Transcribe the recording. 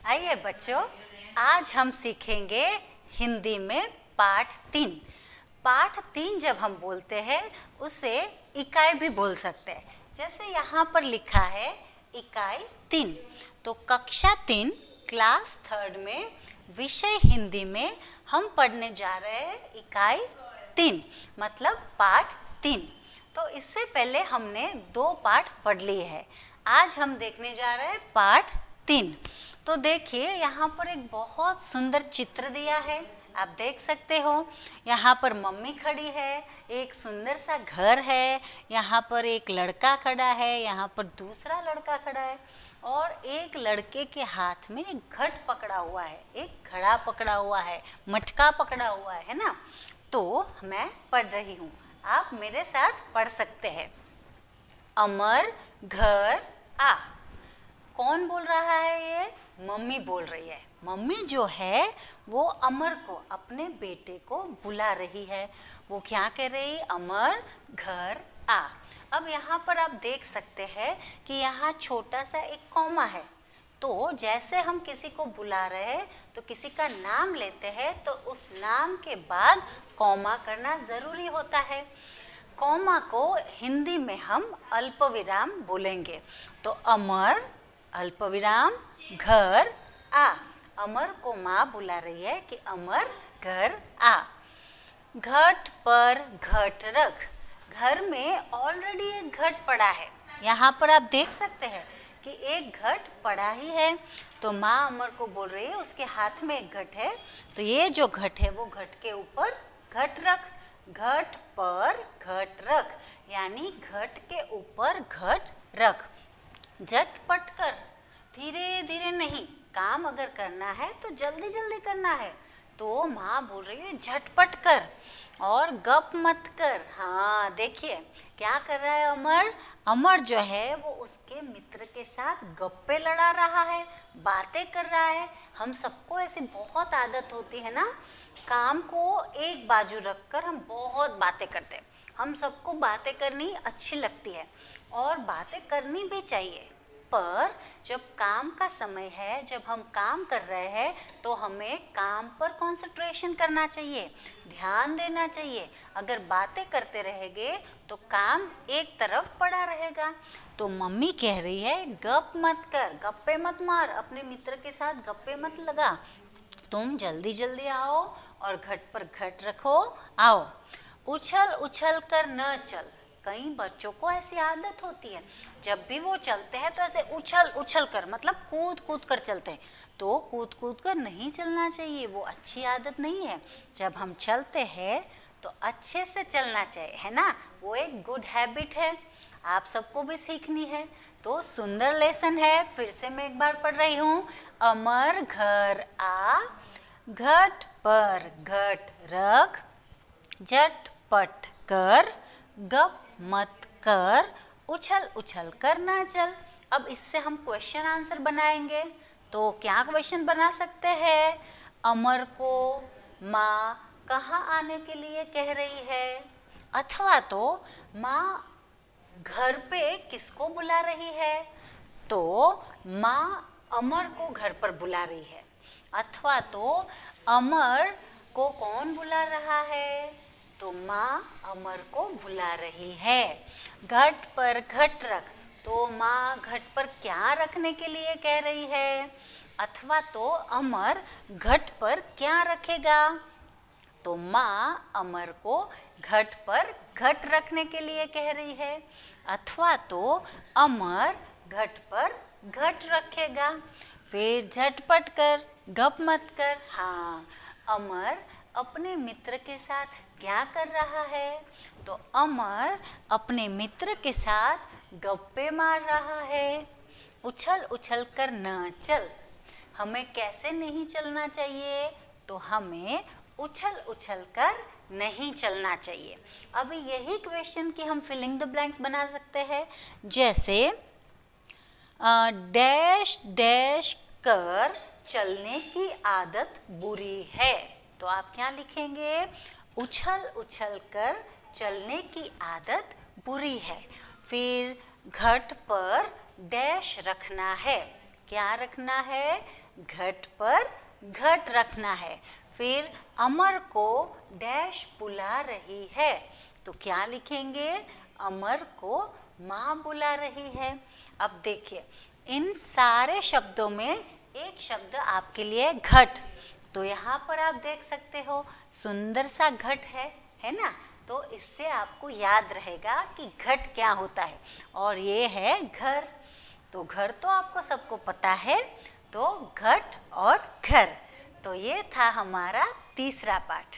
आइए बच्चों, आज हम सीखेंगे हिंदी में पाठ 3। पाठ 3 जब हम बोलते हैं उसे इकाई भी बोल सकते हैं। जैसे यहाँ पर लिखा है इकाई 3, तो कक्षा 3 क्लास 3 में विषय हिंदी में हम पढ़ने जा रहे हैं इकाई 3 मतलब पाठ 3। तो इससे पहले हमने 2 पाठ पढ़ लिए हैं। आज हम देखने जा रहे हैं पाठ 3। तो देखिए यहाँ पर एक बहुत सुंदर चित्र दिया है, आप देख सकते हो। यहाँ पर मम्मी खड़ी है, एक सुंदर सा घर है, यहाँ पर एक लड़का खड़ा है, यहाँ पर दूसरा लड़का खड़ा है और एक लड़के के हाथ में एक घट पकड़ा हुआ है, एक घड़ा पकड़ा हुआ है, मटका पकड़ा हुआ है ना। तो मैं पढ़ रही हूँ, आप मेरे साथ पढ़ सकते हैं। अमर घर आ। कौन बोल रहा है? ये मम्मी बोल रही है। मम्मी जो है वो अमर को, अपने बेटे को बुला रही है। वो क्या कह रही? अमर घर आ। अब यहाँ पर आप देख सकते हैं कि यहाँ छोटा सा एक कॉमा है। तो जैसे हम किसी को बुला रहे हैं तो किसी का नाम लेते हैं तो उस नाम के बाद कॉमा करना ज़रूरी होता है। कॉमा को हिंदी में हम अल्पविराम बोलेंगे। तो अमर अल्पविराम घर आ। अमर को माँ बुला रही है कि अमर घर आ। घट पर घट रख। घर में ऑलरेडी एक घट पड़ा है, यहाँ पर आप देख सकते हैं कि एक घट पड़ा ही है। तो माँ अमर को बोल रही है, उसके हाथ में एक घट है, तो ये जो घट है वो घट के ऊपर घट रख। घट पर घट रख यानी घट के ऊपर घट रख। झटपट कर, धीरे धीरे नहीं, काम अगर करना है तो जल्दी जल्दी करना है। तो माँ बोल रही है झटपट कर और गप मत कर। हाँ देखिए क्या कर रहा है अमर। अमर जो है वो उसके मित्र के साथ गप्पे लड़ा रहा है, बातें कर रहा है। हम सबको ऐसी बहुत आदत होती है ना, काम को एक बाजू रखकर हम बहुत बातें करते हैं। हम सबको बातें करनी अच्छी लगती है और बातें करनी भी चाहिए, पर जब काम का समय है, जब हम काम कर रहे हैं तो हमें काम पर कंसंट्रेशन करना चाहिए, ध्यान देना चाहिए। अगर बातें करते रहेंगे तो काम एक तरफ पड़ा रहेगा। तो मम्मी कह रही है गप मत कर, गप्पे मत मार, अपने मित्र के साथ गप्पे मत लगा, तुम जल्दी जल्दी आओ और घट पर घट रखो, आओ। उछल उछल कर न चल। कई बच्चों को ऐसी आदत होती है, जब भी वो चलते हैं तो ऐसे उछल उछल कर, मतलब कूद कूद कर चलते हैं। तो कूद कूद कर नहीं चलना चाहिए, वो अच्छी आदत नहीं है। जब हम चलते हैं तो अच्छे से चलना चाहिए, है ना। वो एक गुड हैबिट है, आप सबको भी सीखनी है। तो सुंदर लेसन है, फिर से मैं एक बार पढ़ रही हूँ। अमर घर आ, घट पर घट रख, झटपट कर, गप मत कर, उछल उछल कर ना चल। अब इससे हम क्वेश्चन आंसर बनाएंगे। तो क्या क्वेश्चन बना सकते हैं? अमर को माँ कहाँ आने के लिए कह रही है, अथवा तो माँ घर पे किसको बुला रही है। तो माँ अमर को घर पर बुला रही है, अथवा तो अमर को कौन बुला रहा है, तो माँ अमर को बुला रही है। घट पर घट रख, तो माँ घट पर क्या रखने के लिए कह रही है, अथवा तो अमर घट पर क्या रखेगा। तो माँ अमर को घट पर घट रखने के लिए कह रही है, अथवा तो अमर घट पर घट रखेगा। फिर झटपट कर, गप मत कर। हाँ, अमर अपने मित्र के साथ क्या कर रहा है, तो अमर अपने मित्र के साथ गप्पे मार रहा है। उछल उछल कर न चल, हमें कैसे नहीं चलना चाहिए, तो हमें उछल उछल कर नहीं चलना चाहिए। अभी यही क्वेश्चन की हम फिलिंग द ब्लैंक्स बना सकते हैं। जैसे डैश डैश कर चलने की आदत बुरी है, तो आप क्या लिखेंगे? उछल उछल कर चलने की आदत बुरी है। फिर घट पर डैश रखना है, क्या रखना है? घट पर घट रखना है। फिर अमर को डैश बुला रही है, तो क्या लिखेंगे? अमर को माँ बुला रही है। अब देखिए, इन सारे शब्दों में एक शब्द आपके लिए घट, तो यहाँ पर आप देख सकते हो सुंदर सा घट है ना? तो इससे आपको याद रहेगा कि घट क्या होता है, और ये है घर। तो घर तो आपको सबको पता है, तो घट और घर। तो ये था हमारा तीसरा पाठ।